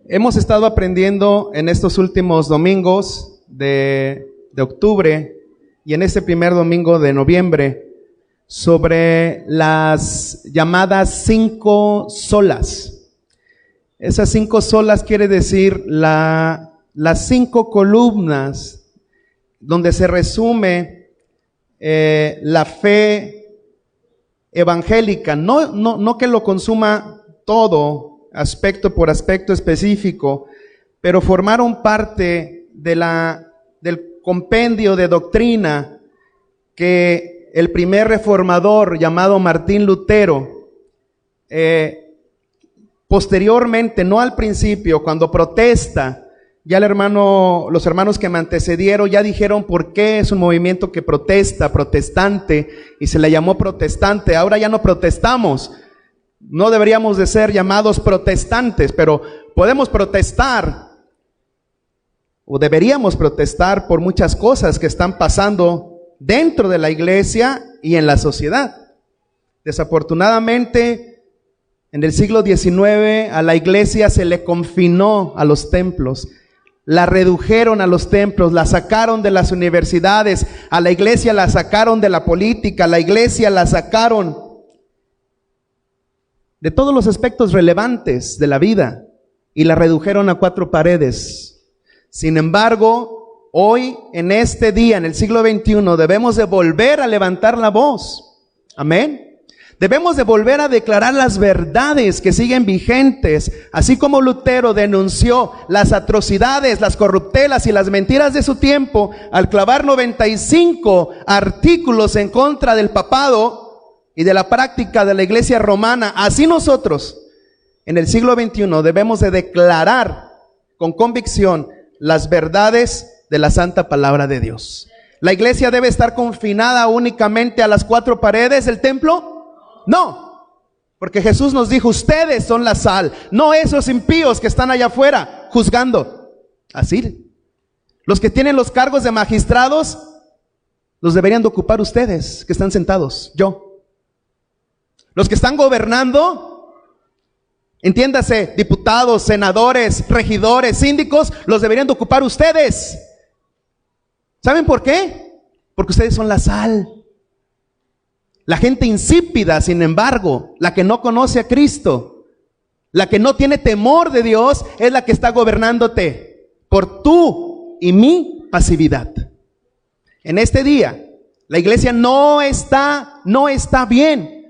Hemos estado aprendiendo en estos últimos domingos de octubre y en este primer domingo de noviembre sobre las llamadas 5 solas. Esas 5 solas quiere decir las 5 columnas donde se resume la fe evangélica. No que lo consuma todo, aspecto por aspecto específico, pero formaron parte del compendio de doctrina que el primer reformador llamado Martín Lutero, posteriormente, no al principio, cuando protesta, ya los hermanos que me antecedieron ya dijeron por qué es un movimiento que protesta, protestante, y se le llamó protestante. Ahora ya no protestamos. No deberíamos de ser llamados protestantes, pero podemos protestar o deberíamos protestar por muchas cosas que están pasando dentro de la iglesia y en la sociedad. Desafortunadamente, en el siglo XIX a la iglesia se le confinó a los templos, la redujeron a los templos, la sacaron de las universidades, a la iglesia la sacaron de la política, a la iglesia la sacaron de todos los aspectos relevantes de la vida y la redujeron a 4 paredes. Sin embargo, hoy, en este día, en el siglo XXI, debemos de volver a levantar la voz. Amén. Debemos de volver a declarar las verdades que siguen vigentes, así como Lutero denunció las atrocidades, las corruptelas y las mentiras de su tiempo al clavar 95 artículos en contra del papado y de la práctica de la iglesia romana. Así nosotros, en el siglo XXI, debemos de declarar con convicción las verdades de la santa palabra de Dios. ¿La iglesia debe estar confinada únicamente a las 4 paredes del templo? No, porque Jesús nos dijo, ustedes son la sal, no esos impíos que están allá afuera juzgando. Así, los que tienen los cargos de magistrados, los deberían de ocupar ustedes que están sentados, yo. Los que están gobernando, entiéndase, diputados, senadores, regidores, síndicos, los deberían de ocupar ustedes. ¿Saben por qué? Porque ustedes son la sal. La gente insípida, sin embargo, la que no conoce a Cristo, la que no tiene temor de Dios, es la que está gobernándote por tu y mi pasividad. En este día, la iglesia no está bien.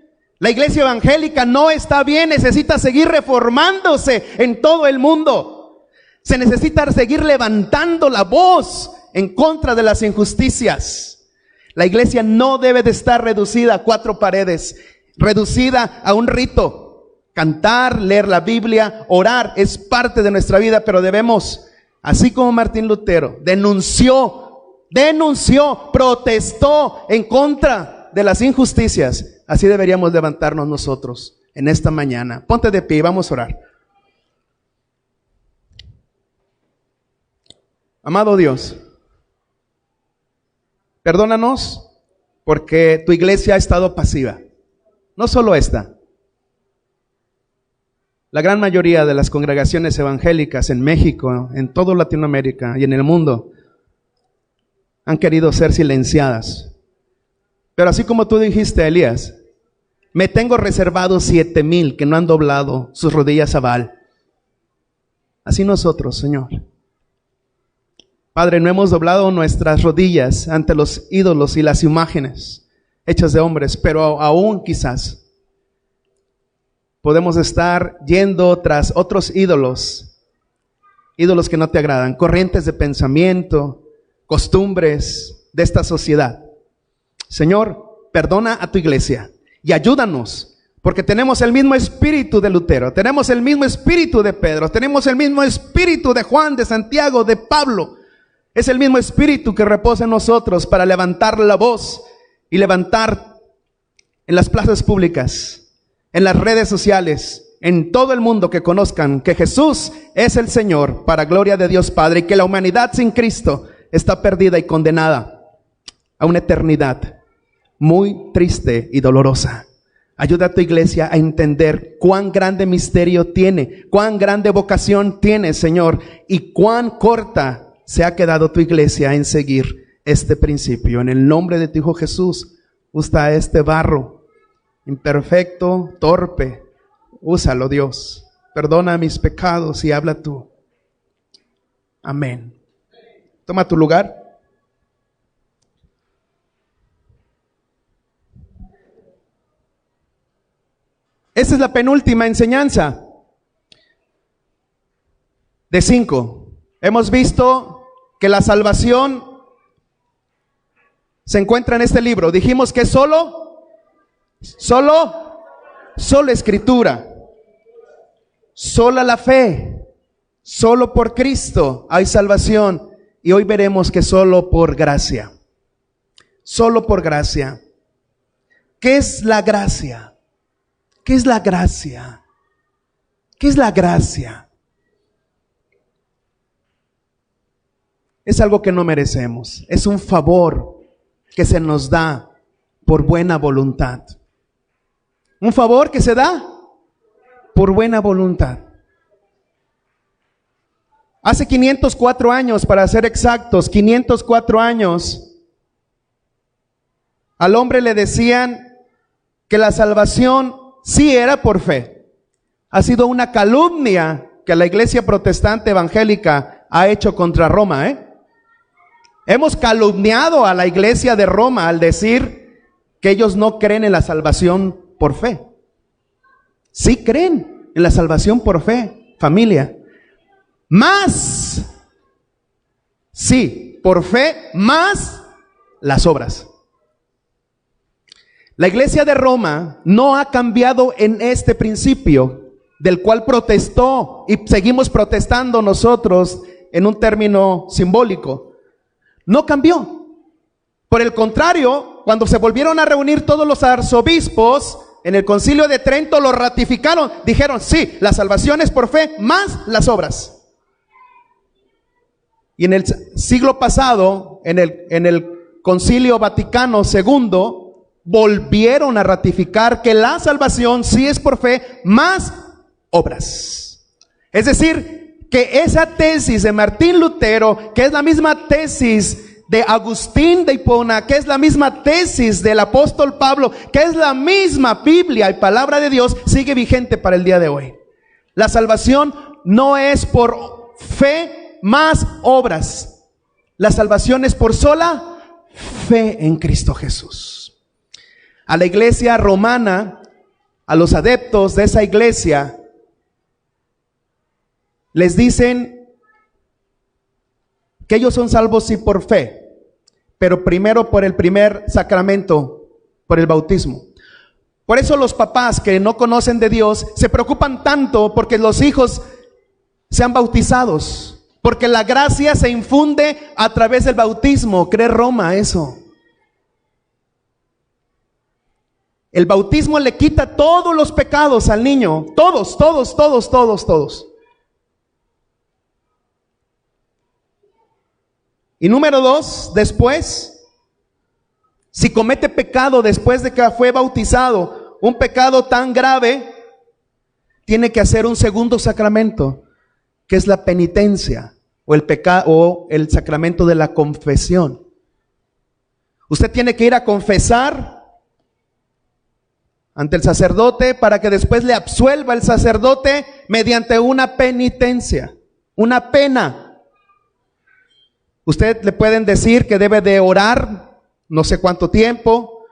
La iglesia evangélica no está bien, necesita seguir reformándose en todo el mundo. Se necesita seguir levantando la voz en contra de las injusticias. La iglesia no debe de estar reducida a 4 paredes, reducida a un rito. Cantar, leer la Biblia, orar es parte de nuestra vida, pero debemos, así como Martín Lutero denunció, protestó en contra de las injusticias, así deberíamos levantarnos nosotros en esta mañana. Ponte de pie y vamos a orar. Amado Dios, perdónanos porque tu iglesia ha estado pasiva. No solo esta. La gran mayoría de las congregaciones evangélicas en México, en toda Latinoamérica y en el mundo han querido ser silenciadas. Pero así como tú dijiste, Elías, me tengo reservados 7,000 que no han doblado sus rodillas a Baal. Así nosotros, Señor. Padre, no hemos doblado nuestras rodillas ante los ídolos y las imágenes hechas de hombres, pero aún quizás podemos estar yendo tras otros ídolos que no te agradan, corrientes de pensamiento, costumbres de esta sociedad. Señor, perdona a tu iglesia y ayúdanos, porque tenemos el mismo espíritu de Lutero, tenemos el mismo espíritu de Pedro, tenemos el mismo espíritu de Juan, de Santiago, de Pablo. Es el mismo espíritu que reposa en nosotros para levantar la voz y levantar en las plazas públicas, en las redes sociales, en todo el mundo, que conozcan que Jesús es el Señor, para gloria de Dios Padre, y que la humanidad sin Cristo está perdida y condenada a una eternidad muy triste y dolorosa. Ayuda a tu iglesia a entender cuán grande misterio tiene, cuán grande vocación tiene, Señor, y cuán corta se ha quedado tu iglesia en seguir este principio. En el nombre de tu Hijo Jesús, usa este barro imperfecto, torpe. Úsalo, Dios. Perdona mis pecados y habla tú. Amén. Toma tu lugar. Esta es la penúltima enseñanza de 5. Hemos visto que la salvación se encuentra en este libro. Dijimos que solo escritura, sola la fe, solo por Cristo hay salvación. Y hoy veremos que solo por gracia. Solo por gracia. ¿Qué es la gracia? ¿Qué es la gracia? ¿Qué es la gracia? Es algo que no merecemos. Es un favor que se nos da por buena voluntad. Un favor que se da por buena voluntad. Hace 504 años, para ser exactos, 504 años, al hombre le decían que la salvación sí era por fe. Ha sido una calumnia que la iglesia protestante evangélica ha hecho contra Roma, Hemos calumniado a la iglesia de Roma al decir que ellos no creen en la salvación por fe. Sí creen en la salvación por fe, familia. Más, sí, por fe, más las obras. La iglesia de Roma no ha cambiado en este principio, del cual protestó y seguimos protestando nosotros en un término simbólico. No cambió. Por el contrario, cuando se volvieron a reunir todos los arzobispos en el Concilio de Trento, lo ratificaron. Dijeron, sí, la salvación es por fe más las obras. Y en el siglo pasado, en el Concilio Vaticano II, volvieron a ratificar que la salvación sí es por fe más obras. Es decir, que esa tesis de Martín Lutero, que es la misma tesis de Agustín de Hipona, que es la misma tesis del apóstol Pablo, que es la misma Biblia y palabra de Dios, sigue vigente para el día de hoy. La salvación no es por fe más obras. La salvación es por sola fe en Cristo Jesús. A la iglesia romana, a los adeptos de esa iglesia, les dicen que ellos son salvos sí por fe, pero primero por el primer sacramento, por el bautismo. Por eso los papás que no conocen de Dios se preocupan tanto porque los hijos sean bautizados, porque la gracia se infunde a través del bautismo. Cree Roma eso. El bautismo le quita todos los pecados al niño, todos. Y número 2, después, si comete pecado después de que fue bautizado, un pecado tan grave, tiene que hacer un segundo sacramento, que es la penitencia o el sacramento de la confesión. Usted tiene que ir a confesar ante el sacerdote para que después le absuelva el sacerdote mediante una penitencia, una pena. Usted le pueden decir que debe de orar no sé cuánto tiempo,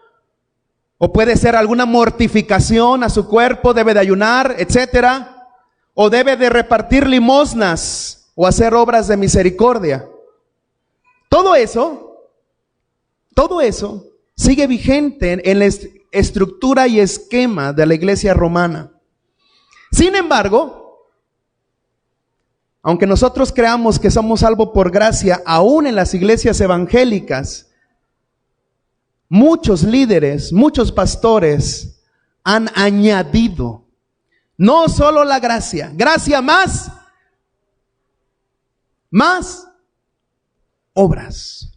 o puede ser alguna mortificación a su cuerpo, debe de ayunar, etcétera, o debe de repartir limosnas o hacer obras de misericordia. Todo eso sigue vigente en la estructura y esquema de la iglesia romana. Sin embargo, aunque nosotros creamos que somos salvos por gracia, aún en las iglesias evangélicas, muchos líderes, muchos pastores han añadido no solo la gracia más obras.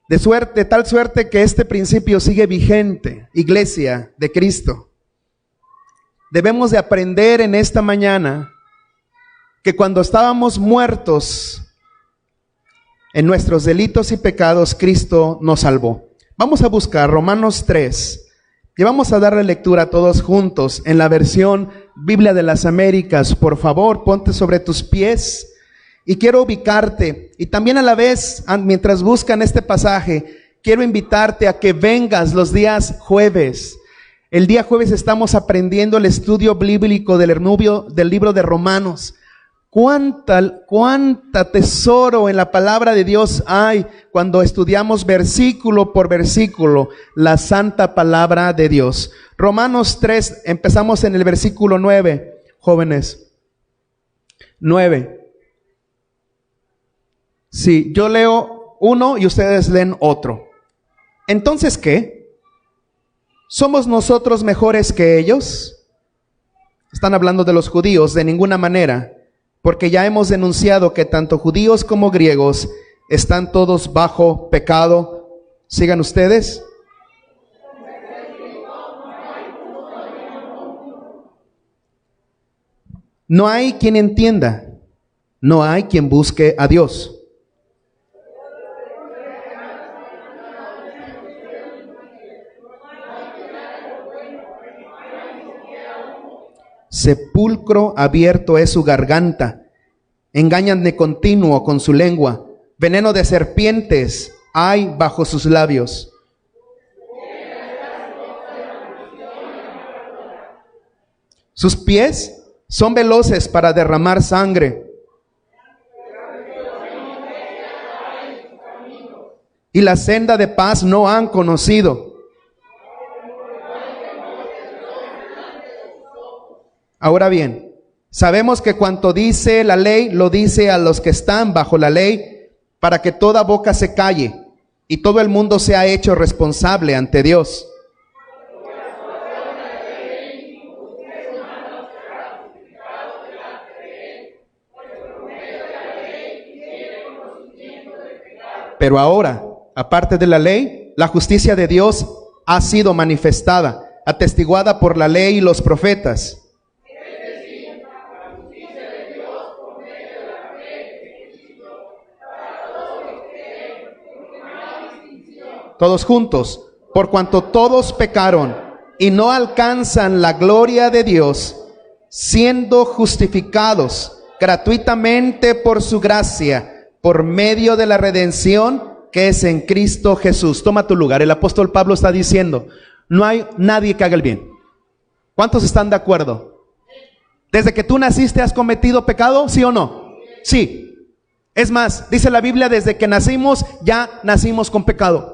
De tal suerte que este principio sigue vigente, iglesia de Cristo. Debemos de aprender en esta mañana que cuando estábamos muertos en nuestros delitos y pecados, Cristo nos salvó. Vamos a buscar Romanos 3 y vamos a darle lectura todos juntos en la versión Biblia de las Américas. Por favor, ponte sobre tus pies y quiero ubicarte. Y también a la vez, mientras buscan este pasaje, quiero invitarte a que vengas los días jueves. El día jueves estamos aprendiendo el estudio bíblico del libro de Romanos. Cuánta tesoro en la palabra de Dios hay cuando estudiamos versículo por versículo la santa palabra de Dios. Romanos 3, empezamos en el versículo 9, jóvenes. 9. Sí, yo leo uno y ustedes leen otro. Entonces, ¿qué? ¿Somos nosotros mejores que ellos? Están hablando de los judíos, de ninguna manera. Porque ya hemos denunciado que tanto judíos como griegos están todos bajo pecado. Sigan ustedes. No hay quien entienda, no hay quien busque a Dios. Sepulcro abierto es su garganta, engañan de continuo con su lengua, veneno de serpientes hay bajo sus labios. Sus pies son veloces para derramar sangre, y la senda de paz no han conocido. Ahora bien, sabemos que cuanto dice la ley, lo dice a los que están bajo la ley, para que toda boca se calle y todo el mundo sea hecho responsable ante Dios. Pero ahora, aparte de la ley, la justicia de Dios ha sido manifestada, atestiguada por la ley y los profetas. Todos juntos, por cuanto todos pecaron y no alcanzan la gloria de Dios, siendo justificados gratuitamente por su gracia, por medio de la redención que es en Cristo Jesús. Toma tu lugar. El apóstol Pablo está diciendo, no hay nadie que haga el bien. ¿Cuántos están de acuerdo? ¿Desde que tú naciste has cometido pecado? ¿Sí o no? Sí. Es más, dice la Biblia, desde que nacimos, ya nacimos con pecado.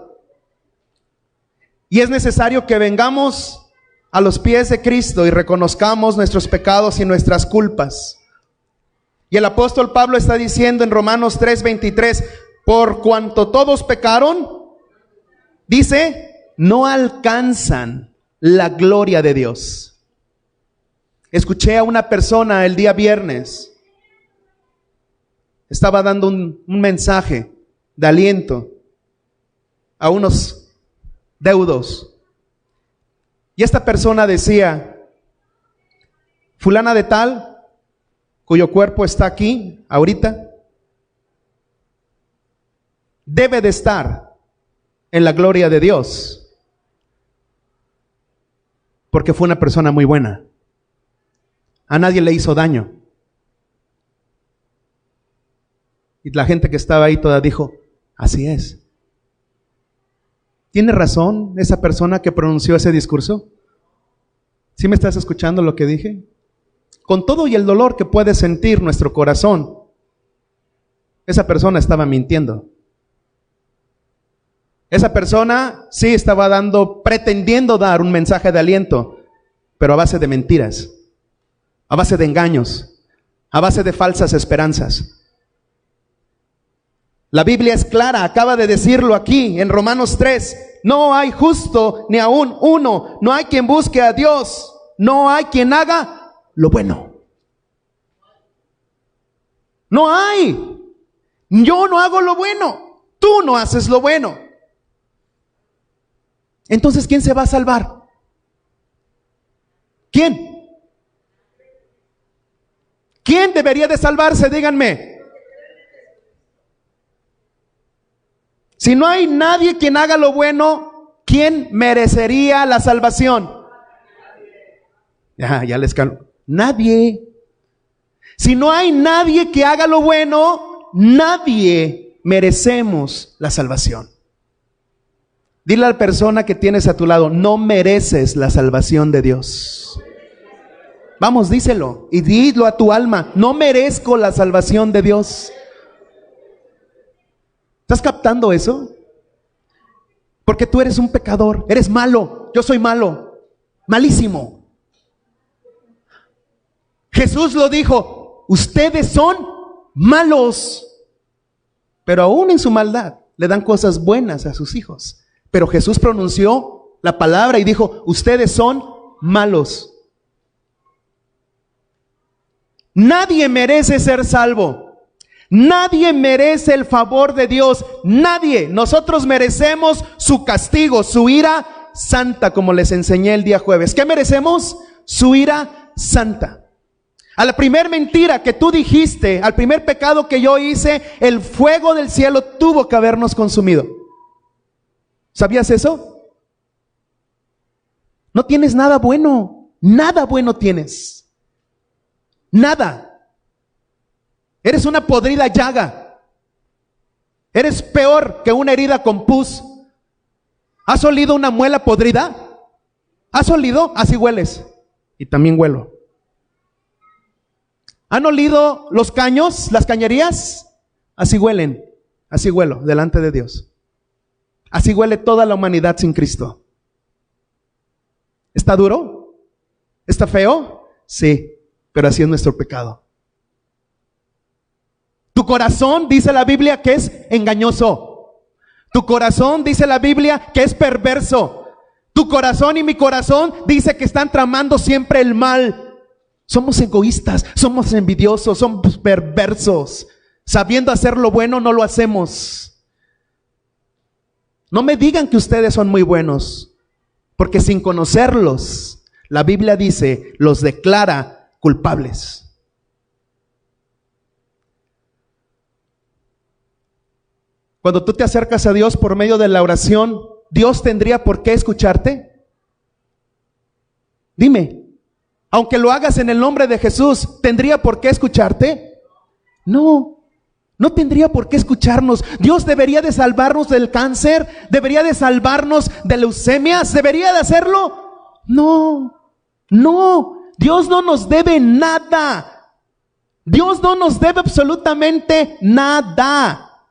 Y es necesario que vengamos a los pies de Cristo y reconozcamos nuestros pecados y nuestras culpas. Y el apóstol Pablo está diciendo en Romanos 3:23, por cuanto todos pecaron, dice, no alcanzan la gloria de Dios. Escuché a una persona el día viernes, estaba dando un mensaje de aliento a unos deudos. Y esta persona decía, fulana de tal, cuyo cuerpo está aquí ahorita, debe de estar en la gloria de Dios, porque fue una persona muy buena. A nadie le hizo daño. Y la gente que estaba ahí toda dijo, así es. ¿Tiene razón esa persona que pronunció ese discurso? ¿Sí me estás escuchando lo que dije? Con todo y el dolor que puede sentir nuestro corazón, esa persona estaba mintiendo. Esa persona sí estaba pretendiendo dar un mensaje de aliento, pero a base de mentiras, a base de engaños, a base de falsas esperanzas. La Biblia es clara, acaba de decirlo aquí en Romanos 3. No hay justo ni aún uno, no hay quien busque a Dios, no hay quien haga lo bueno. No hay. Yo no hago lo bueno, tú no haces lo bueno. Entonces, ¿quién se va a salvar? ¿Quién? ¿Quién debería de salvarse? Díganme. Si no hay nadie quien haga lo bueno, ¿quién merecería la salvación? Ya les calmo. Nadie. Si no hay nadie que haga lo bueno, nadie merecemos la salvación. Dile a la persona que tienes a tu lado, no mereces la salvación de Dios. Vamos, díselo y dilo a tu alma, no merezco la salvación de Dios. ¿Estás captando eso? Porque tú eres un pecador, eres malo, yo soy malo, malísimo. Jesús lo dijo, ustedes son malos, pero aún en su maldad le dan cosas buenas a sus hijos. Pero Jesús pronunció la palabra y dijo, ustedes son malos. Nadie merece ser salvo. Nadie merece el favor de Dios. Nadie. Nosotros merecemos su castigo, su ira santa, como les enseñé el día jueves. ¿Qué merecemos? Su ira santa. A la primer mentira que tú dijiste, al primer pecado que yo hice, el fuego del cielo tuvo que habernos consumido. ¿Sabías eso? No tienes nada bueno. Nada bueno tienes. Nada. Eres una podrida llaga. Eres peor que una herida con pus. ¿Has olido una muela podrida? ¿Has olido? Así hueles. Y también huelo. ¿Han olido los caños, las cañerías? Así huelen. Así huelo delante de Dios. Así huele toda la humanidad sin Cristo. ¿Está duro? ¿Está feo? Sí, pero así es nuestro pecado. Tu corazón, dice la Biblia, que es engañoso. Tu corazón, dice la Biblia, que es perverso. Tu corazón y mi corazón dice que están tramando siempre el mal. Somos egoístas, somos envidiosos, somos perversos. Sabiendo hacer lo bueno, no lo hacemos. No me digan que ustedes son muy buenos, porque sin conocerlos, la Biblia dice, los declara culpables. Cuando tú te acercas a Dios por medio de la oración, ¿Dios tendría por qué escucharte? Dime, aunque lo hagas en el nombre de Jesús, ¿tendría por qué escucharte? No. No tendría por qué escucharnos. Dios debería de salvarnos del cáncer, debería de salvarnos de leucemias, debería de hacerlo. No, no, Dios no nos debe nada. Dios no nos debe absolutamente nada.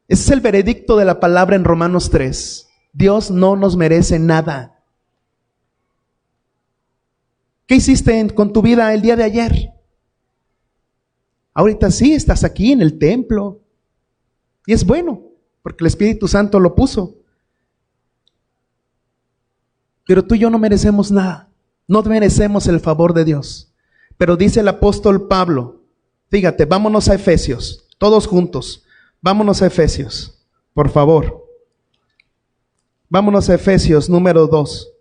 Ese es el veredicto de la palabra en Romanos 3. Dios no nos merece nada. ¿Qué hiciste con tu vida el día de ayer? Ahorita sí, estás aquí en el templo. Y es bueno, porque el Espíritu Santo lo puso. Pero tú y yo no merecemos nada. No merecemos el favor de Dios. Pero dice el apóstol Pablo, fíjate, vámonos a Efesios, todos juntos. Vámonos a Efesios, por favor. Vámonos a Efesios número 2.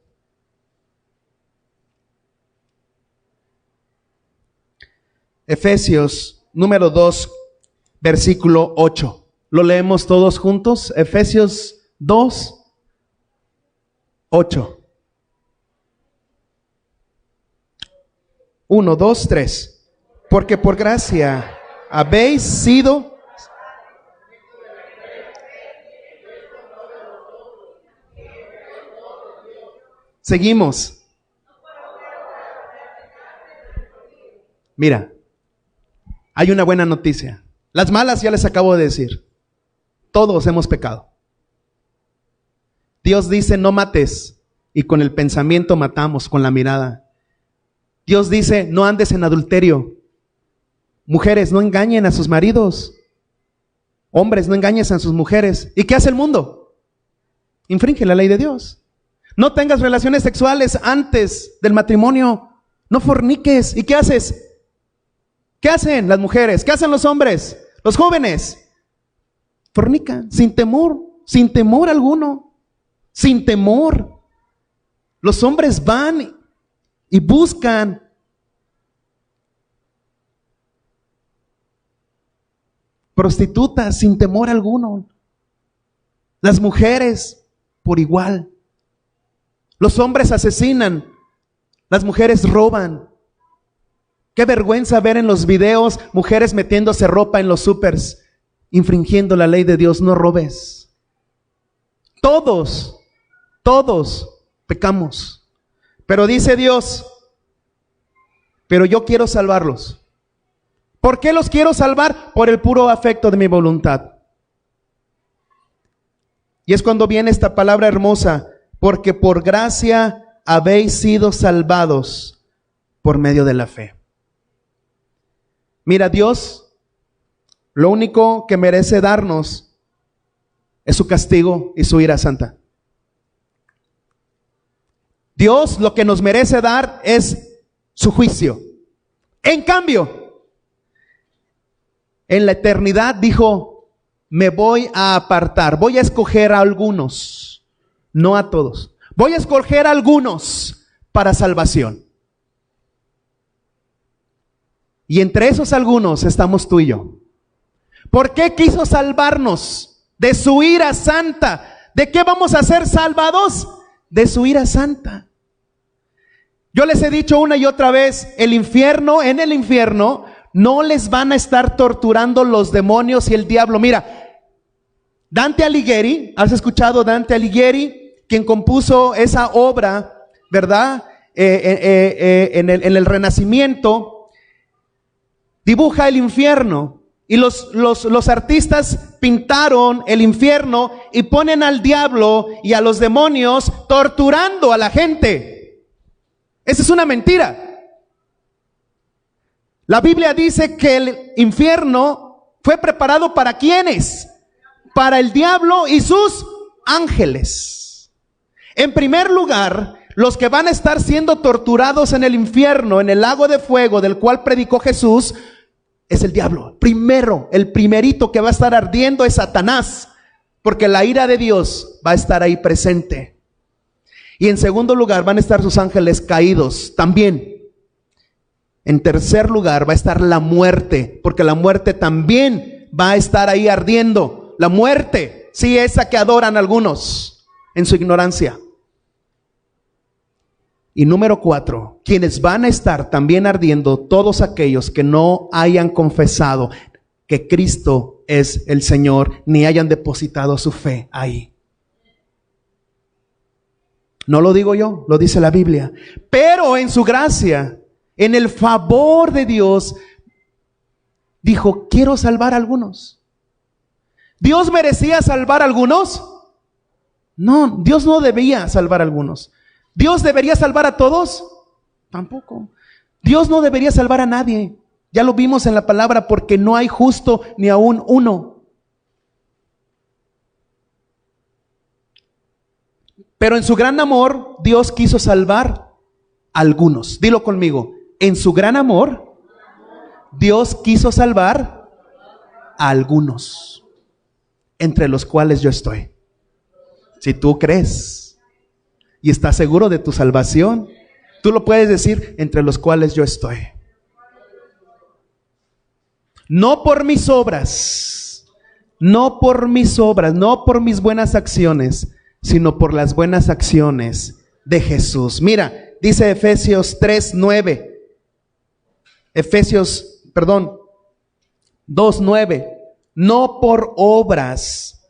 Efesios número 2, versículo 8. ¿Lo leemos todos juntos? Efesios 2, 8. 1, 2, 3. Porque por gracia habéis sido... Seguimos. Mira, hay una buena noticia. Las malas ya les acabo de decir. Todos hemos pecado. Dios dice no mates y con el pensamiento matamos, con la mirada. Dios dice no andes en adulterio. Mujeres, no engañen a sus maridos. Hombres, no engañen a sus mujeres. ¿Y qué hace el mundo? Infringe la ley de Dios. No tengas relaciones sexuales antes del matrimonio. No forniques. ¿Y qué haces? ¿Qué hacen las mujeres? ¿Qué hacen los hombres? Los jóvenes. Fornican sin temor, sin temor alguno, sin temor. Los hombres van y buscan. Prostitutas sin temor alguno. Las mujeres por igual. Los hombres asesinan, las mujeres roban. Qué vergüenza ver en los videos mujeres metiéndose ropa en los súpers, infringiendo la ley de Dios. No robes. Todos pecamos. Pero dice Dios, pero yo quiero salvarlos. ¿Por qué los quiero salvar? Por el puro afecto de mi voluntad. Y es cuando viene esta palabra hermosa, porque por gracia habéis sido salvados por medio de la fe. Mira, Dios, lo único que merece darnos es su castigo y su ira santa. Dios lo que nos merece dar es su juicio. En cambio, en la eternidad dijo, me voy a apartar, voy a escoger a algunos, no a todos. Voy a escoger a algunos para salvación. Y entre esos algunos estamos tú y yo. ¿Por qué quiso salvarnos? De su ira santa. ¿De qué vamos a ser salvados? De su ira santa. Yo les he dicho una y otra vez, en el infierno, no les van a estar torturando los demonios y el diablo. Mira, Dante Alighieri, ¿has escuchado Dante Alighieri? Quien compuso esa obra, ¿verdad? En el Renacimiento, dibuja el infierno. Y los artistas pintaron el infierno y ponen al diablo y a los demonios torturando a la gente. Esa es una mentira. La Biblia dice que el infierno fue preparado ¿para quiénes? Para el diablo y sus ángeles. En primer lugar, los que van a estar siendo torturados en el infierno, en el lago de fuego del cual predicó Jesús, es el diablo. Primero, el primerito que va a estar ardiendo es Satanás, porque la ira de Dios va a estar ahí presente. Y en segundo lugar van a estar sus ángeles caídos también. En tercer lugar va a estar la muerte, porque la muerte también va a estar ahí ardiendo. La muerte, sí, esa que adoran algunos en su ignorancia. Y número 4, quienes van a estar también ardiendo, todos aquellos que no hayan confesado que Cristo es el Señor, ni hayan depositado su fe ahí. No lo digo yo, lo dice la Biblia. Pero en su gracia, en el favor de Dios, dijo, quiero salvar a algunos. ¿Dios merecía salvar a algunos? No, Dios no debía salvar a algunos. ¿Dios debería salvar a todos? Tampoco. Dios no debería salvar a nadie. Ya lo vimos en la palabra, porque no hay justo ni aún uno. Pero en su gran amor, Dios quiso salvar a algunos. Dilo conmigo. En su gran amor, Dios quiso salvar a algunos, entre los cuales yo estoy. Si tú crees y estás seguro de tu salvación, tú lo puedes decir, entre los cuales yo estoy. No por mis obras, no por mis obras, no por mis buenas acciones, sino por las buenas acciones de Jesús. Mira, dice Efesios 3:9. Efesios 2:9. No por obras,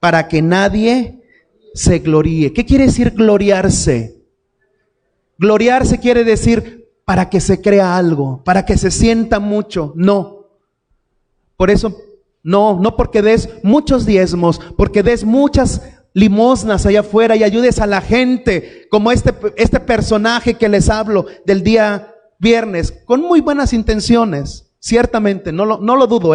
para que nadie se gloríe. ¿Qué quiere decir gloriarse? Gloriarse quiere decir para que se crea algo, para que se sienta mucho. No. Por eso, no porque des muchos diezmos, porque des muchas limosnas allá afuera y ayudes a la gente, como este personaje que les hablo del día viernes, con muy buenas intenciones, ciertamente, no lo dudo,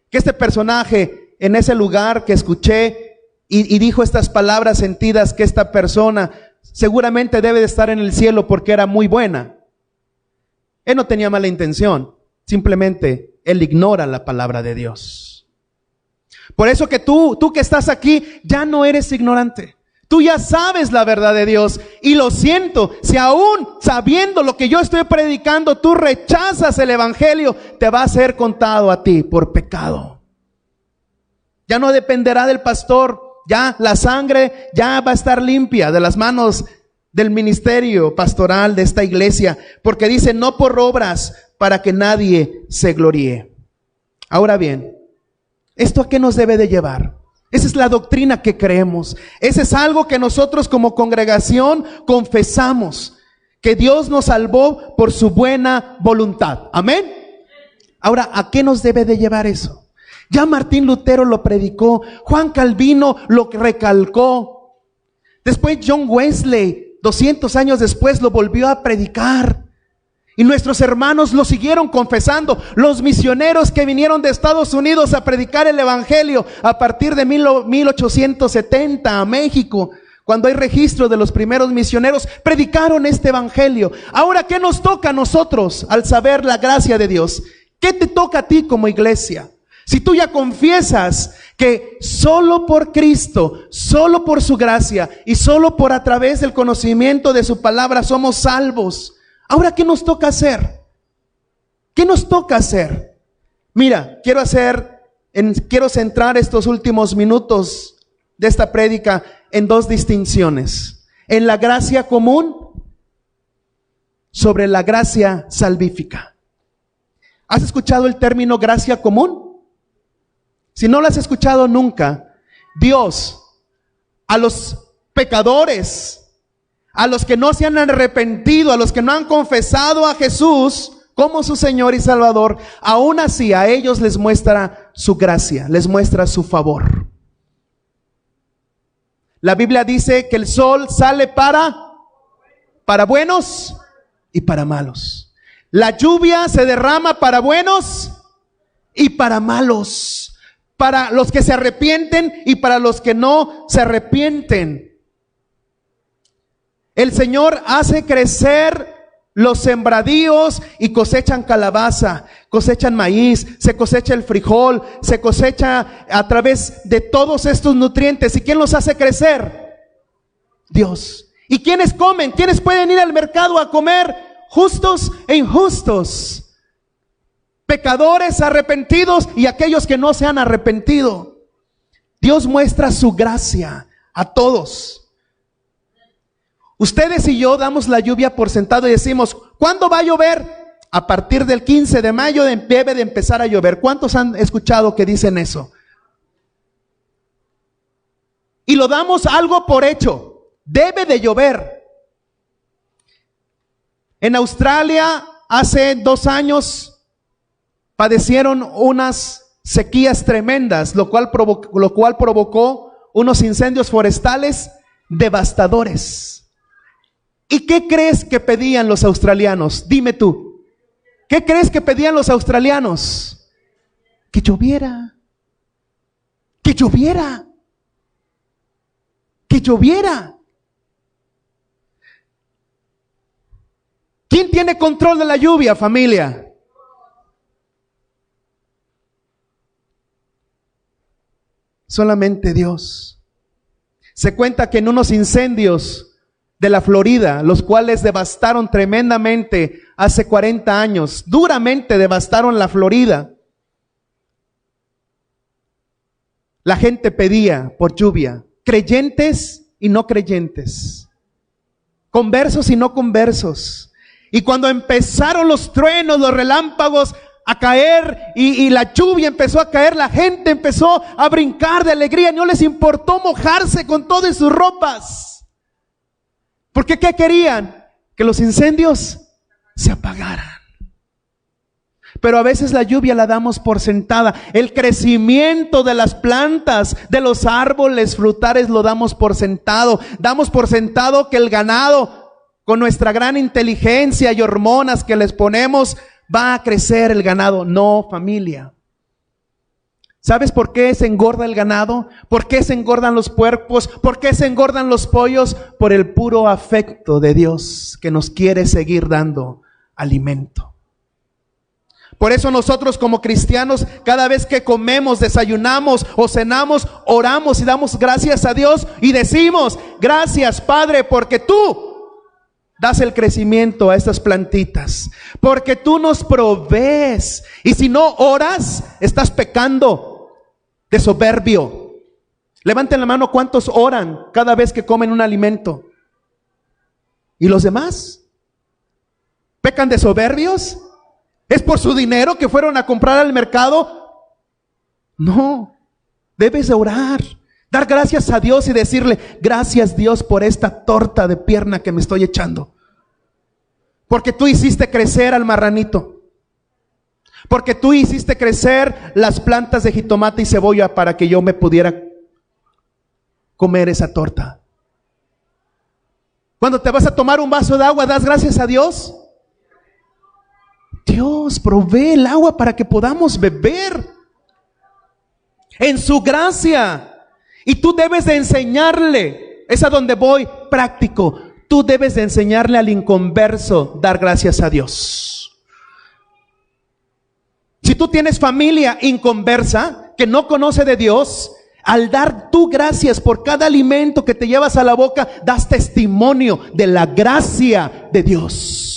que este personaje en ese lugar que escuché y dijo estas palabras sentidas, que esta persona seguramente debe de estar en el cielo porque era muy buena. Él no tenía mala intención, simplemente él ignora la palabra de Dios. Por eso que tú que estás aquí, ya no eres ignorante. Tú ya sabes la verdad de Dios. Y lo siento, si aún sabiendo lo que yo estoy predicando, tú rechazas el evangelio, te va a ser contado a ti por pecado. Ya no dependerá del pastor. Ya la sangre ya va a estar limpia de las manos del ministerio pastoral de esta iglesia. Porque dice, no por obras, para que nadie se gloríe. Ahora bien, ¿esto a qué nos debe de llevar? Esa es la doctrina que creemos. Ese es algo que nosotros como congregación confesamos, que Dios nos salvó por su buena voluntad. Amén. Ahora, ¿a qué nos debe de llevar eso? Ya Martín Lutero lo predicó, Juan Calvino lo recalcó. Después John Wesley, 200 años después, lo volvió a predicar. Y nuestros hermanos lo siguieron confesando. Los misioneros que vinieron de Estados Unidos a predicar el evangelio a partir de 1870 a México, cuando hay registro de los primeros misioneros, predicaron este evangelio. Ahora, ¿qué nos toca a nosotros al saber la gracia de Dios? ¿Qué te toca a ti como iglesia? Si tú ya confiesas que solo por Cristo, solo por su gracia y solo por a través del conocimiento de su palabra somos salvos, ahora, ¿qué nos toca hacer? ¿Qué nos toca hacer? Mira, quiero centrar estos últimos minutos de esta prédica en dos distinciones. En la gracia común sobre la gracia salvífica. ¿Has escuchado el término gracia común? Si no lo has escuchado nunca, Dios a los pecadores, a los que no se han arrepentido, a los que no han confesado a Jesús como su Señor y Salvador, aún así a ellos les muestra su gracia, les muestra su favor. La Biblia dice que el sol sale para buenos y para malos. La lluvia se derrama para buenos y para malos, para los que se arrepienten y para los que no se arrepienten. El Señor hace crecer los sembradíos y cosechan calabaza, cosechan maíz, se cosecha el frijol, se cosecha a través de todos estos nutrientes. ¿Y quién los hace crecer? Dios. ¿Y quiénes comen? ¿Quiénes pueden ir al mercado a comer? Justos e injustos, pecadores arrepentidos y aquellos que no se han arrepentido. Dios muestra su gracia a todos. Ustedes y yo damos la lluvia por sentado y decimos, ¿cuándo va a llover? A partir del 15 de mayo debe de empezar a llover. ¿Cuántos han escuchado que dicen eso? Y lo damos algo por hecho. Debe de llover. En Australia hace 2 años padecieron unas sequías tremendas, lo cual provocó unos incendios forestales devastadores. ¿Y qué crees que pedían los australianos? Dime tú. ¿Qué crees que pedían los australianos? Que lloviera. Que lloviera. Que lloviera. ¿Quién tiene control de la lluvia, familia? Solamente Dios. Se cuenta que en unos incendios de la Florida, los cuales devastaron tremendamente hace 40 años, duramente devastaron la Florida. La gente pedía por lluvia, creyentes y no creyentes, conversos y no conversos. Y cuando empezaron los truenos, los relámpagos a caer y la lluvia empezó a caer, la gente empezó a brincar de alegría, no les importó mojarse con todas sus ropas. Porque ¿qué querían? Que los incendios se apagaran. Pero a veces la lluvia la damos por sentada. El crecimiento de las plantas, de los árboles frutales lo damos por sentado. Damos por sentado que el ganado, con nuestra gran inteligencia y hormonas que les ponemos, va a crecer el ganado. No, familia. ¿Sabes por qué se engorda el ganado? ¿Por qué se engordan los puercos? ¿Por qué se engordan los pollos? Por el puro afecto de Dios que nos quiere seguir dando alimento. Por eso nosotros como cristianos, cada vez que comemos, desayunamos o cenamos, oramos y damos gracias a Dios y decimos: gracias, Padre, porque tú das el crecimiento a estas plantitas, porque tú nos provees. Y si no oras, estás pecando de soberbio. Levanten la mano, ¿cuántos oran cada vez que comen un alimento? ¿Y los demás? ¿Pecan de soberbios? ¿Es por su dinero que fueron a comprar al mercado? No, debes de orar, dar gracias a Dios y decirle: gracias, Dios, por esta torta de pierna que me estoy echando, porque tú hiciste crecer al marranito, porque tú hiciste crecer las plantas de jitomate y cebolla para que yo me pudiera comer esa torta. Cuando te vas a tomar un vaso de agua, ¿das gracias a Dios? Dios provee el agua para que podamos beber en su gracia. Y tú debes de enseñarle, es a donde voy, práctico. Tú debes de enseñarle al inconverso dar gracias a Dios. Si tú tienes familia inconversa que no conoce de Dios, al dar tú gracias por cada alimento que te llevas a la boca, das testimonio de la gracia de Dios.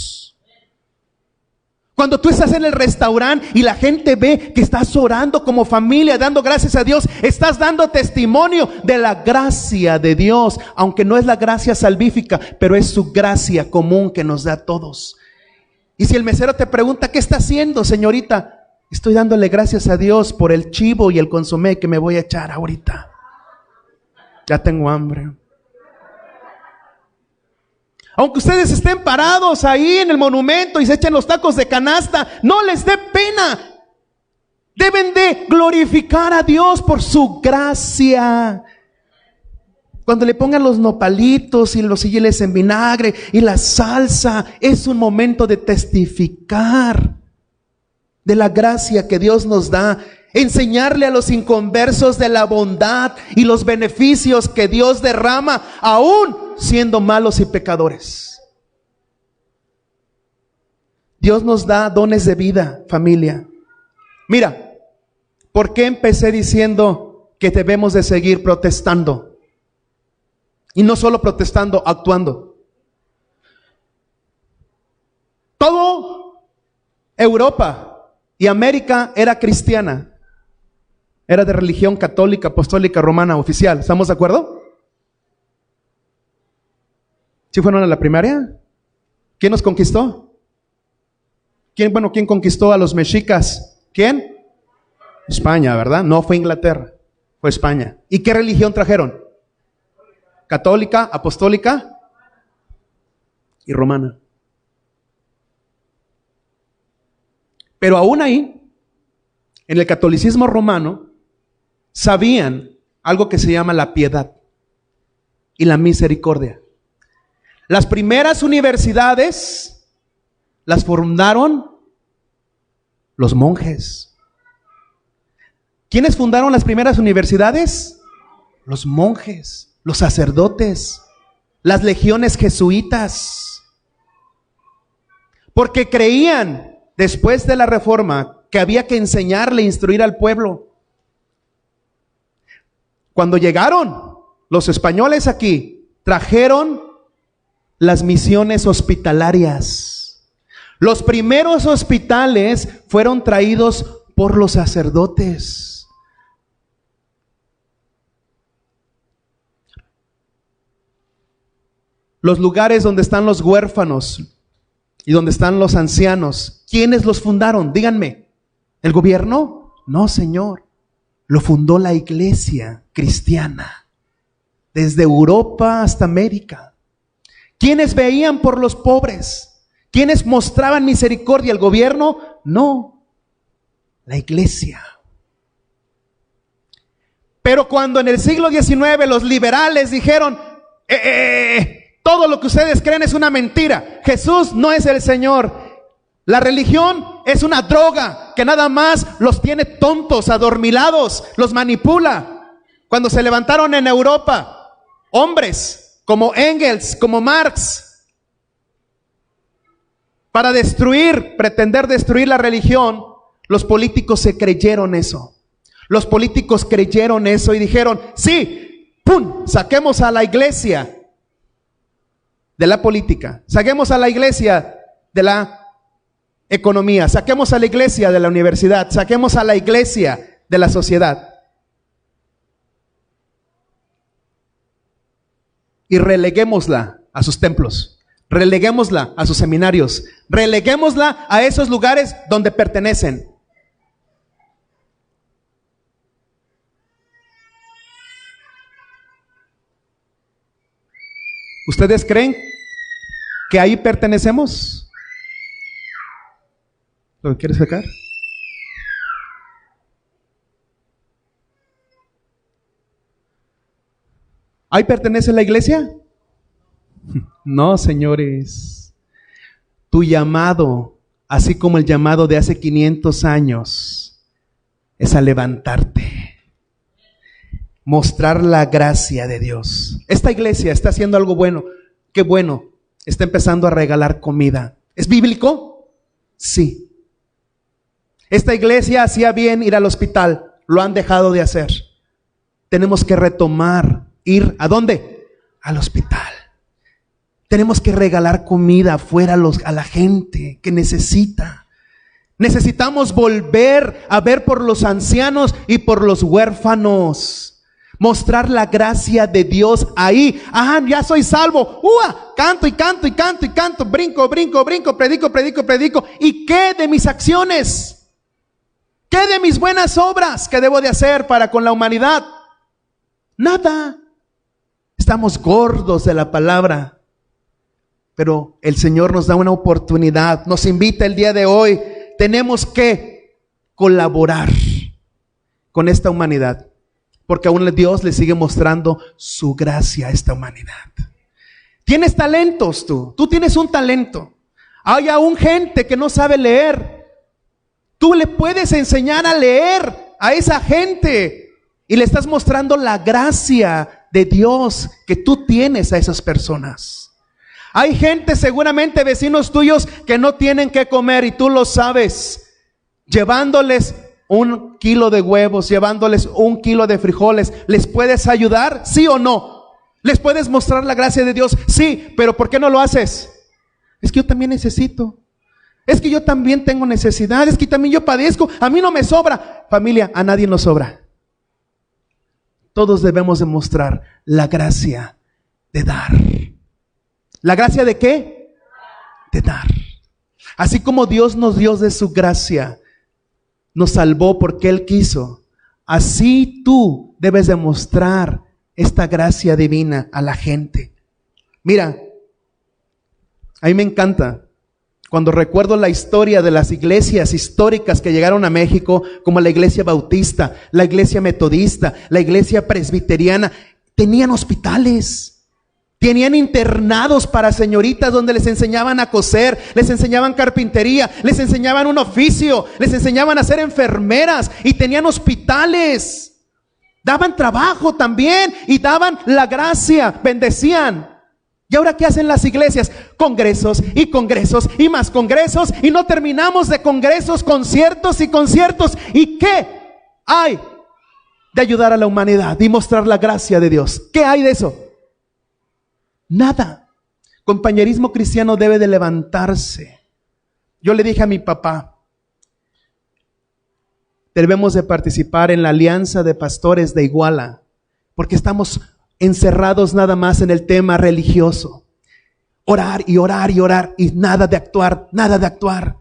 Cuando tú estás en el restaurante y la gente ve que estás orando como familia, dando gracias a Dios, estás dando testimonio de la gracia de Dios, aunque no es la gracia salvífica, pero es su gracia común que nos da a todos. Y si el mesero te pregunta: ¿qué está haciendo, señorita? Estoy dándole gracias a Dios por el chivo y el consomé que me voy a echar ahorita. Ya tengo hambre. Aunque ustedes estén parados ahí en el monumento y se echen los tacos de canasta, no les dé pena. Deben de glorificar a Dios por su gracia. Cuando le pongan los nopalitos y los sigiles en vinagre y la salsa, es un momento de testificar de la gracia que Dios nos da. Enseñarle a los inconversos de la bondad y los beneficios que Dios derrama, aún siendo malos y pecadores. Dios nos da dones de vida, familia. Mira, ¿por qué empecé diciendo que debemos de seguir protestando? Y no solo protestando, actuando. Todo Europa y América era cristiana. Era de religión católica, apostólica, romana, oficial. ¿Estamos de acuerdo? ¿Sí fueron a la primaria? ¿Quién nos conquistó? ¿Quién conquistó a los mexicas? ¿Quién? España, ¿verdad? No fue Inglaterra, fue España. ¿Y qué religión trajeron? Católica, apostólica y romana. Pero aún ahí, en el catolicismo romano, sabían algo que se llama la piedad y la misericordia. Las primeras universidades las fundaron los monjes. ¿Quiénes fundaron las primeras universidades? Los monjes, los sacerdotes, las legiones jesuitas. Porque creían, después de la Reforma, que había que enseñarle, instruir al pueblo. Cuando llegaron los españoles aquí, trajeron las misiones hospitalarias. Los primeros hospitales fueron traídos por los sacerdotes. Los lugares donde están los huérfanos y donde están los ancianos, ¿quiénes los fundaron? Díganme. ¿El gobierno? No, señor. Lo fundó la iglesia cristiana, desde Europa hasta América. ¿Quiénes veían por los pobres? ¿Quiénes mostraban misericordia? ¿El gobierno? No, la iglesia. Pero cuando en el siglo XIX los liberales dijeron: todo lo que ustedes creen es una mentira, Jesús no es el Señor, la religión es una droga que nada más los tiene tontos, adormilados, los manipula. Cuando se levantaron en Europa hombres como Engels, como Marx, para destruir, pretender destruir la religión, los políticos se creyeron eso. Los políticos creyeron eso y dijeron, sí, ¡pum!, saquemos a la iglesia de la política, saquemos a la iglesia de la economía, saquemos a la iglesia de la universidad, saquemos a la iglesia de la sociedad. Y releguémosla a sus templos, releguémosla a sus seminarios, releguémosla a esos lugares donde pertenecen. ¿Ustedes creen que ahí pertenecemos? ¿Lo quieres sacar? ¿Ahí pertenece la iglesia? No, señores. Tu llamado, así como el llamado de hace 500 años, es a levantarte, mostrar la gracia de Dios. Esta iglesia está haciendo algo bueno. Qué bueno. Está empezando a regalar comida. ¿Es bíblico? Sí. Esta iglesia hacía bien ir al hospital. Lo han dejado de hacer. Tenemos que retomar. ¿Ir a dónde? Al hospital. Tenemos que regalar comida afuera a la gente que necesita. Necesitamos volver a ver por los ancianos y por los huérfanos. Mostrar la gracia de Dios ahí. Ah, ya soy salvo. Canto y canto y canto y canto. Brinco, brinco, brinco. Predico, predico, predico. ¿Y qué de mis acciones? ¿Qué de mis buenas obras que debo de hacer para con la humanidad? Nada. Estamos gordos de la palabra. Pero el Señor nos da una oportunidad. Nos invita el día de hoy. Tenemos que colaborar con esta humanidad. Porque aún Dios le sigue mostrando su gracia a esta humanidad. Tienes talentos tú. Tú tienes un talento. Hay aún gente que no sabe leer. Tú le puedes enseñar a leer a esa gente. Y le estás mostrando la gracia de Dios que tú tienes a esas personas. Hay gente, seguramente vecinos tuyos, que no tienen que comer y tú lo sabes. Llevándoles 1 kilo de huevos, llevándoles 1 kilo de frijoles. ¿Les puedes ayudar? ¿Sí o no? ¿Les puedes mostrar la gracia de Dios? Sí, pero ¿por qué no lo haces? Es que yo también necesito. Es que yo también tengo necesidad. Es que también yo padezco. A mí no me sobra. Familia, a nadie nos sobra. Todos debemos demostrar la gracia de dar. ¿La gracia de qué? De dar. Así como Dios nos dio de su gracia, nos salvó porque Él quiso, así tú debes demostrar esta gracia divina a la gente. Mira, a mí me encanta cuando recuerdo la historia de las iglesias históricas que llegaron a México, como la iglesia bautista, la iglesia metodista, la iglesia presbiteriana. Tenían hospitales. Tenían internados para señoritas donde les enseñaban a coser, les enseñaban carpintería, les enseñaban un oficio, les enseñaban a ser enfermeras y tenían hospitales. Daban trabajo también y daban la gracia, bendecían. ¿Y ahora qué hacen las iglesias? Congresos y más congresos y no terminamos de congresos, conciertos y conciertos. ¿Y qué hay de ayudar a la humanidad y mostrar la gracia de Dios? ¿Qué hay de eso? Nada. Compañerismo cristiano debe de levantarse. Yo le dije a mi papá, debemos de participar en la alianza de pastores de Iguala, porque estamos encerrados nada más en el tema religioso. Orar y orar y orar y nada de actuar, nada de actuar.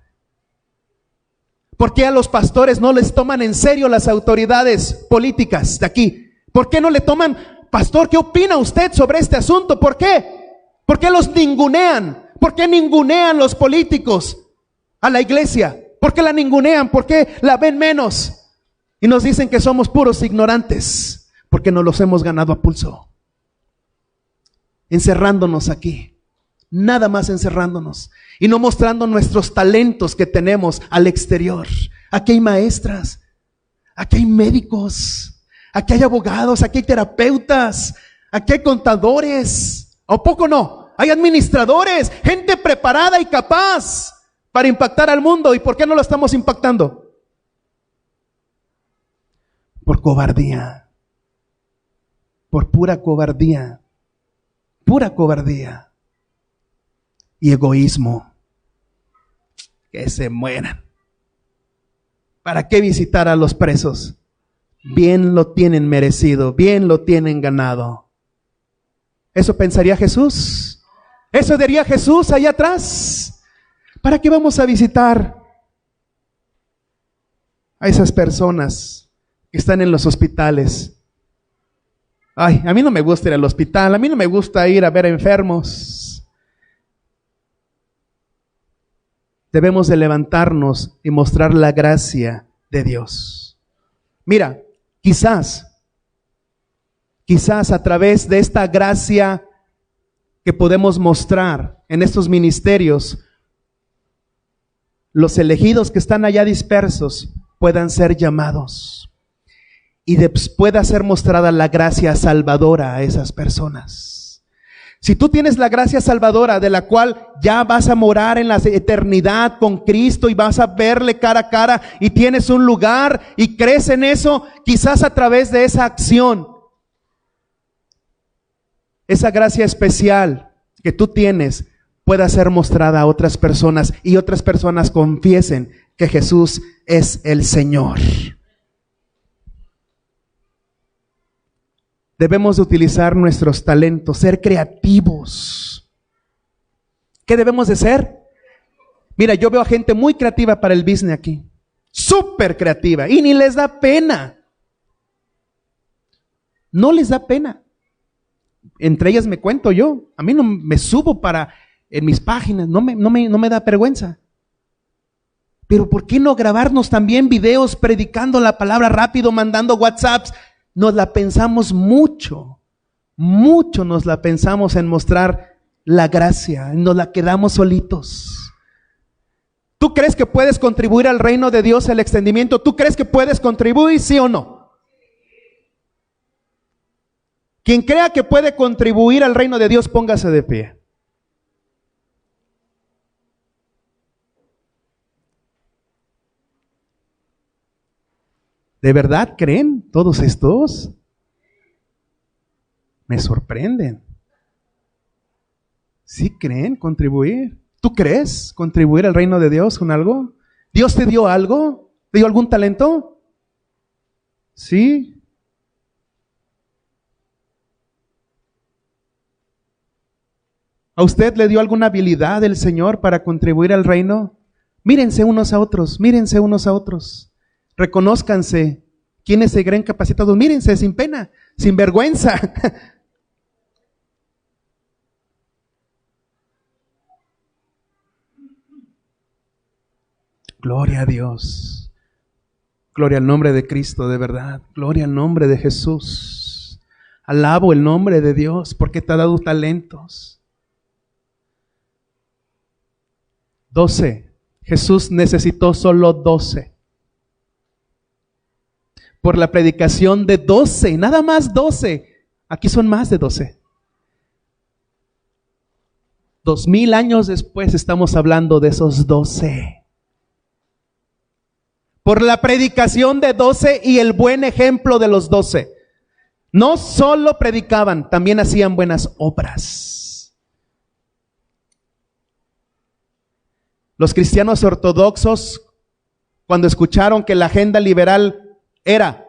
¿Por qué a los pastores no les toman en serio las autoridades políticas de aquí? ¿Por qué no le toman? Pastor, ¿qué opina usted sobre este asunto? ¿Por qué? ¿Por qué los ningunean? ¿Por qué ningunean los políticos a la iglesia? ¿Por qué la ningunean? ¿Por qué la ven menos? Y nos dicen que somos puros ignorantes, porque nos los hemos ganado a pulso. Encerrándonos aquí, nada más encerrándonos y no mostrando nuestros talentos que tenemos al exterior. Aquí hay maestras, aquí hay médicos, aquí hay abogados, aquí hay terapeutas, aquí hay contadores. ¿A poco no? Hay administradores, gente preparada y capaz. para impactar al mundo. ¿Y por qué no lo estamos impactando? Por cobardía. Por pura cobardía. Pura cobardía. Y egoísmo. Que se mueran. ¿Para qué visitar a los presos? Bien lo tienen merecido, bien lo tienen ganado. ¿Eso pensaría Jesús? ¿Eso diría Jesús allá atrás? ¿Para qué vamos a visitar a esas personas que están en los hospitales? Ay, a mí no me gusta ir al hospital, a mí no me gusta ir a ver a enfermos. Debemos de levantarnos y mostrar la gracia de Dios. Mira, quizás a través de esta gracia que podemos mostrar en estos ministerios, los elegidos que están allá dispersos puedan ser llamados y pueda ser mostrada la gracia salvadora a esas personas. Si tú tienes la gracia salvadora de la cual ya vas a morar en la eternidad con Cristo y vas a verle cara a cara y tienes un lugar y crees en eso, quizás a través de esa acción, esa gracia especial que tú tienes pueda ser mostrada a otras personas y otras personas confiesen que Jesús es el Señor. Debemos de utilizar nuestros talentos, ser creativos. ¿Qué debemos de ser? Mira, yo veo a gente muy creativa para el business aquí. Súper creativa. Y ni les da pena. No les da pena. Entre ellas me cuento yo. A mí no me subo en mis páginas. No me da vergüenza. Pero ¿por qué no grabarnos también videos predicando la palabra rápido, mandando WhatsApps? Nos la pensamos mucho nos la pensamos en mostrar la gracia, nos la quedamos solitos. ¿Tú crees que puedes contribuir al reino de Dios, al extendimiento? ¿Tú crees que puedes contribuir, sí o no? Quien crea que puede contribuir al reino de Dios, póngase de pie. ¿De verdad creen todos estos? Me sorprenden. ¿Sí creen contribuir? ¿Tú crees contribuir al reino de Dios con algo? ¿Dios te dio algo? ¿Te dio algún talento? ¿Sí? ¿A usted le dio alguna habilidad el Señor para contribuir al reino? Mírense unos a otros, mírense unos a otros. Reconózcanse, quienes se creen capacitados, mírense sin pena, sin vergüenza. Gloria a Dios, gloria al nombre de Cristo, de verdad, gloria al nombre de Jesús. Alabo el nombre de Dios porque te ha dado talentos. 12, Jesús necesitó solo 12. Por la predicación de 12, nada más 12. Aquí son más de 12. 2000 años después estamos hablando de esos 12. Por la predicación de 12 y el buen ejemplo de los 12. No solo predicaban, también hacían buenas obras. Los cristianos ortodoxos, cuando escucharon que la agenda liberal era: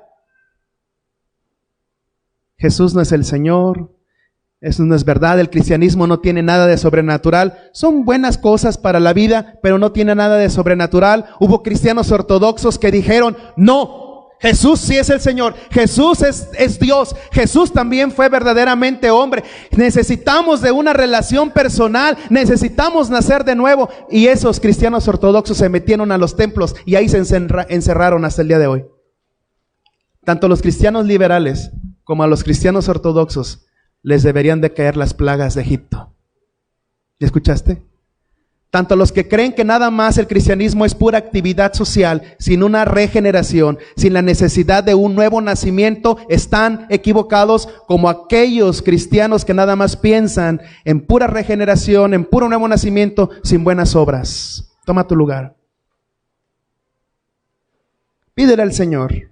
Jesús no es el Señor, eso no es verdad, el cristianismo no tiene nada de sobrenatural, son buenas cosas para la vida, pero no tiene nada de sobrenatural. Hubo cristianos ortodoxos que dijeron: no, Jesús sí es el Señor, Jesús es Dios, Jesús también fue verdaderamente hombre, necesitamos de una relación personal, necesitamos nacer de nuevo. Y esos cristianos ortodoxos se metieron a los templos y ahí se encerraron hasta el día de hoy. Tanto los cristianos liberales como a los cristianos ortodoxos les deberían de caer las plagas de Egipto. ¿Ya escuchaste? Tanto los que creen que nada más el cristianismo es pura actividad social, sin una regeneración, sin la necesidad de un nuevo nacimiento, están equivocados, como aquellos cristianos que nada más piensan en pura regeneración, en puro nuevo nacimiento, sin buenas obras. Toma tu lugar. Pídele al Señor.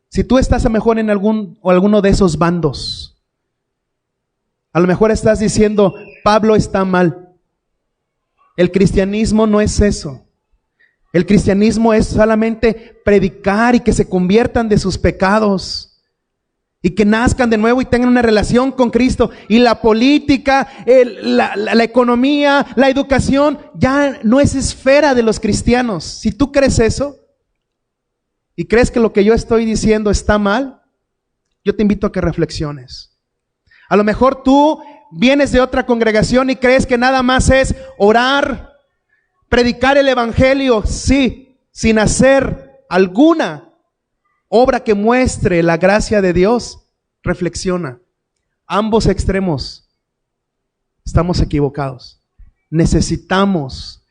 Si tú estás a lo mejor en alguno de esos bandos, a lo mejor estás diciendo, Pablo está mal. El cristianismo no es eso. El cristianismo es solamente predicar y que se conviertan de sus pecados y que nazcan de nuevo y tengan una relación con Cristo. Y la política, la economía, la educación ya no es esfera de los cristianos. Si tú crees eso y crees que lo que yo estoy diciendo está mal, yo te invito a que reflexiones. A lo mejor tú vienes de otra congregación y crees que nada más es orar, predicar el evangelio, sí, sin hacer alguna obra que muestre la gracia de Dios. Reflexiona. Ambos extremos estamos equivocados. Necesitamos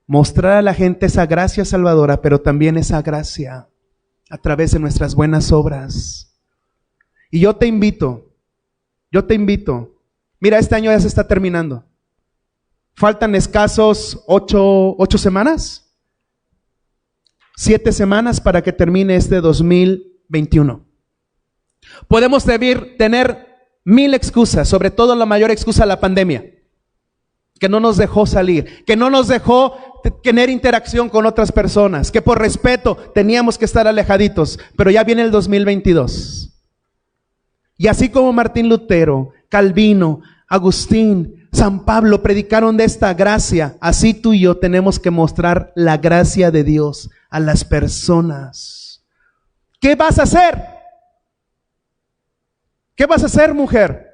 mostrar a la gente esa gracia salvadora, pero también esa gracia a través de nuestras buenas obras. Y yo te invito, mira, este año ya se está terminando. Faltan escasos 8 semanas, 7 semanas para que termine este 2021. Podemos tener 1000 excusas, sobre todo la mayor excusa, la pandemia, que no nos dejó salir, que no nos dejó tener interacción con otras personas, que por respeto teníamos que estar alejaditos, pero ya viene el 2022. Y así como Martín Lutero, Calvino, Agustín, San Pablo predicaron de esta gracia, así tú y yo tenemos que mostrar la gracia de Dios a las personas. ¿Qué vas a hacer? ¿Qué vas a hacer, mujer,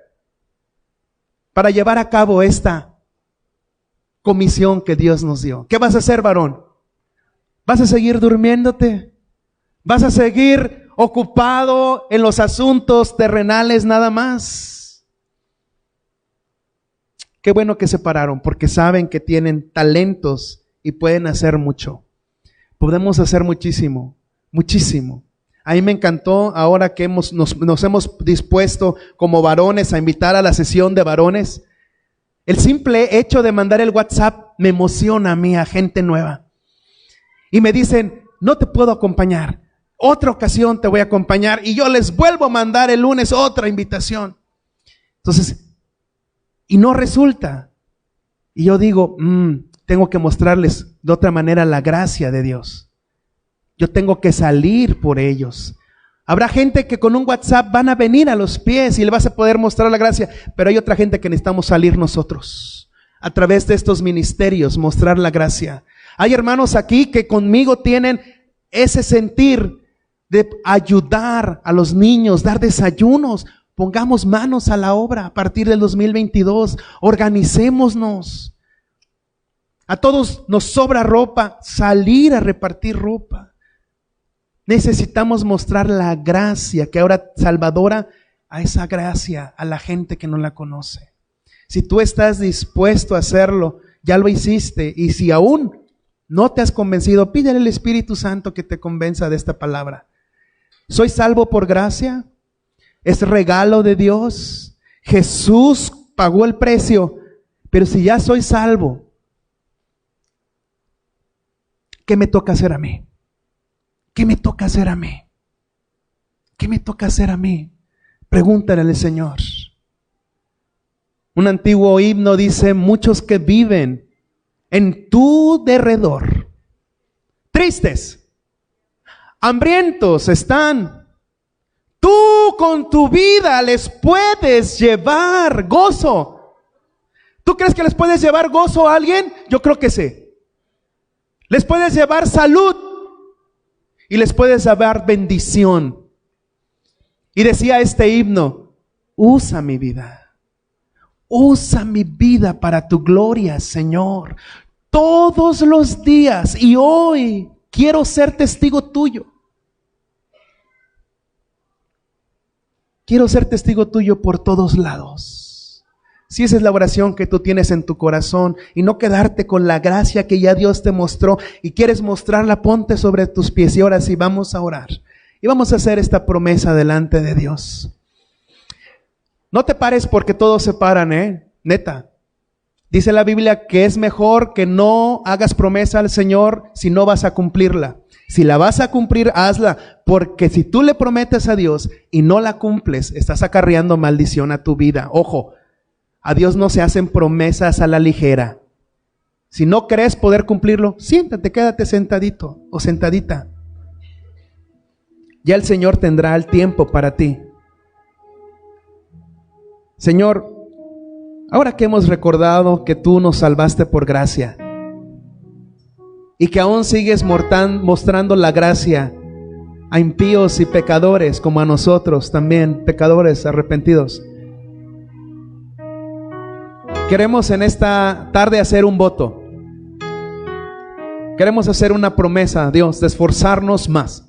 para llevar a cabo esta comisión que Dios nos dio? ¿Qué vas a hacer, varón? ¿Vas a seguir durmiéndote? ¿Vas a seguir ocupado en los asuntos terrenales nada más? Qué bueno que se pararon, porque saben que tienen talentos y pueden hacer mucho. Podemos hacer muchísimo, muchísimo. A mí me encantó ahora que nos hemos dispuesto como varones a invitar a la sesión de varones. El simple hecho de mandar el WhatsApp me emociona a mí, a gente nueva. Y me dicen, no te puedo acompañar. Otra ocasión te voy a acompañar. Y yo les vuelvo a mandar el lunes otra invitación. Entonces, y no resulta. Y yo digo, tengo que mostrarles de otra manera la gracia de Dios. Yo tengo que salir por ellos. Habrá gente que con un WhatsApp van a venir a los pies y le vas a poder mostrar la gracia, pero hay otra gente que necesitamos salir nosotros, a través de estos ministerios, mostrar la gracia. Hay hermanos aquí que conmigo tienen ese sentir de ayudar a los niños, dar desayunos. Pongamos manos a la obra a partir del 2022, organicémonos. A todos nos sobra ropa, salir a repartir ropa. Necesitamos mostrar la gracia que ahora salvadora, a esa gracia a la gente que no la conoce. Si tú estás dispuesto a hacerlo, ya lo hiciste. Y si aún no te has convencido, pídele al Espíritu Santo que te convenza de esta palabra. ¿Soy salvo por gracia? ¿Es regalo de Dios? Jesús pagó el precio. Pero si ya soy salvo, ¿qué me toca hacer a mí? ¿Qué me toca hacer a mí? ¿Qué me toca hacer a mí? Pregúntale al Señor. Un antiguo himno dice, muchos que viven en tu derredor, tristes, hambrientos están. Tú con tu vida les puedes llevar gozo. ¿Tú crees que les puedes llevar gozo a alguien? Yo creo que sí. Les puedes llevar salud y les puedes llevar bendición. Y decía este himno, usa mi vida. Usa mi vida para tu gloria, Señor. Todos los días y hoy quiero ser testigo tuyo. Quiero ser testigo tuyo por todos lados. Si esa es la oración que tú tienes en tu corazón y no quedarte con la gracia que ya Dios te mostró y quieres mostrarla, ponte sobre tus pies y ahora sí vamos a orar. Y vamos a hacer esta promesa delante de Dios. No te pares porque todos se paran, neta. Dice la Biblia que es mejor que no hagas promesa al Señor si no vas a cumplirla. Si la vas a cumplir, hazla, porque si tú le prometes a Dios y no la cumples, estás acarreando maldición a tu vida. Ojo, a Dios no se hacen promesas a la ligera. Si no crees poder cumplirlo, siéntate, quédate sentadito o sentadita. Ya el Señor tendrá el tiempo para ti. Señor, ahora que hemos recordado que tú nos salvaste por gracia y que aún sigues mostrando la gracia a impíos y pecadores como a nosotros también, pecadores arrepentidos, queremos en esta tarde hacer un voto. Queremos hacer una promesa, Dios, de esforzarnos más.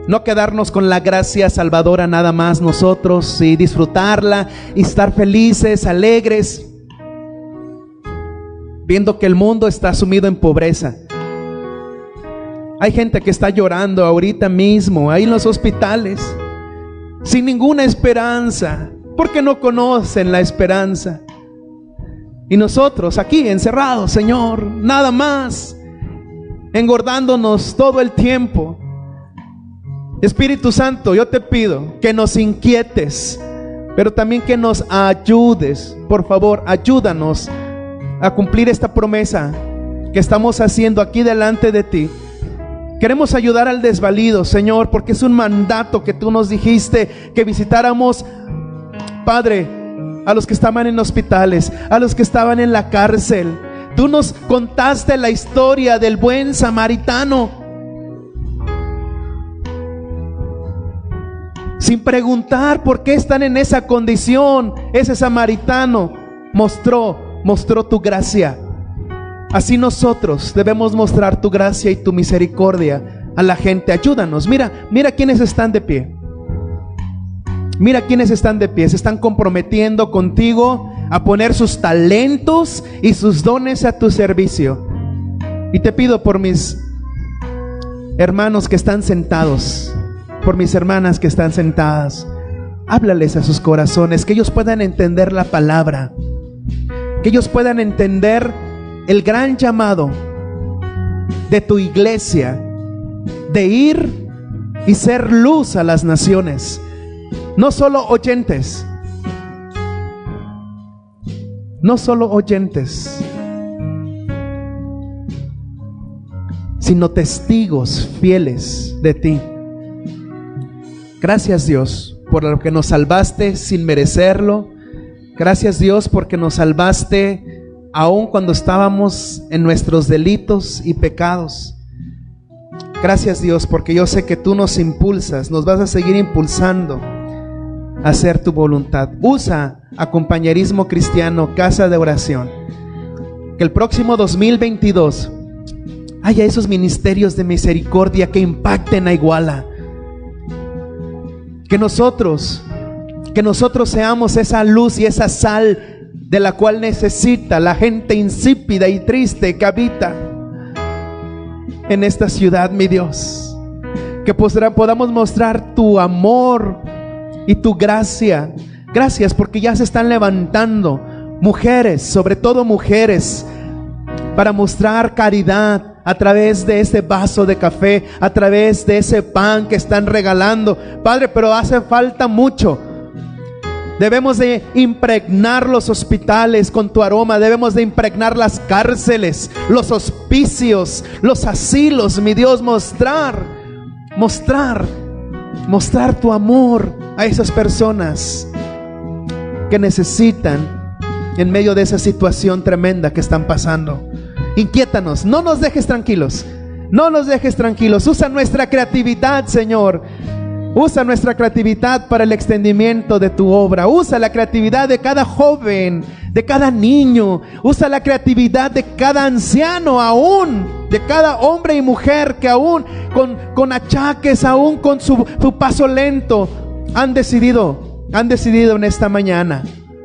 No quedarnos con la gracia salvadora nada más nosotros y disfrutarla y estar felices, alegres, viendo que el mundo está sumido en pobreza. Hay gente que está llorando ahorita mismo, ahí en los hospitales, sin ninguna esperanza, porque no conocen la esperanza. Y nosotros aquí encerrados, Señor, nada más, engordándonos todo el tiempo. Espíritu Santo, yo te pido que nos inquietes, pero también que nos ayudes. Por favor, ayúdanos a cumplir esta promesa que estamos haciendo aquí delante de ti. Queremos ayudar al desvalido, Señor, porque es un mandato que tú nos dijiste que visitáramos, Padre, a los que estaban en hospitales, a los que estaban en la cárcel. Tú nos contaste la historia del buen samaritano. Sin preguntar por qué están en esa condición, ese samaritano mostró tu gracia. Así nosotros debemos mostrar tu gracia y tu misericordia a la gente. Ayúdanos. Mira quienes están de pie. Mira quienes están de pie. Se están comprometiendo contigo a poner sus talentos y sus dones a tu servicio. Y te pido por mis hermanos que están sentados, por mis hermanas que están sentadas, háblales a sus corazones, que ellos puedan entender la palabra, que ellos puedan entender el gran llamado de tu iglesia, de ir y ser luz a las naciones. No solo oyentes, sino testigos fieles de ti. Gracias, Dios, por lo que nos salvaste sin merecerlo. Gracias, Dios, porque nos salvaste aun cuando estábamos en nuestros delitos y pecados. Gracias, Dios, porque yo sé que tú nos impulsas, nos vas a seguir impulsando a hacer tu voluntad. Usa a Compañerismo Cristiano, Casa de Oración. Que el próximo 2022 haya esos ministerios de misericordia que impacten a Iguala. Que nosotros seamos esa luz y esa sal de la cual necesita la gente insípida y triste que habita en esta ciudad, mi Dios. Que podamos mostrar tu amor y tu gracia. Gracias porque ya se están levantando mujeres, sobre todo mujeres, para mostrar caridad a través de ese vaso de café, a través de ese pan que están regalando, Padre, pero hace falta mucho. Debemos de impregnar los hospitales con tu aroma, debemos de impregnar las cárceles, los hospicios, los asilos, mi Dios, mostrar tu amor a esas personas que necesitan en medio de esa situación tremenda que están pasando. Inquiétanos, no nos dejes tranquilos, no nos dejes tranquilos. Usa nuestra creatividad, Señor. Usa nuestra creatividad para el extendimiento de tu obra. Usa la creatividad de cada joven, de cada niño. Usa la creatividad de cada anciano, aún de cada hombre y mujer que aún con achaques, aún con su paso lento, han decidido en esta mañana,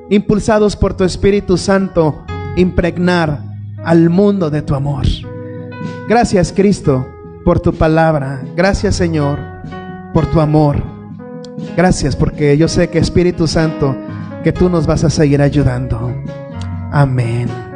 impulsados por tu Espíritu Santo, impregnar al mundo de tu amor. Gracias, Cristo, por tu palabra. Gracias, Señor, por tu amor. Gracias porque yo sé que, Espíritu Santo, que tú nos vas a seguir ayudando. Amén.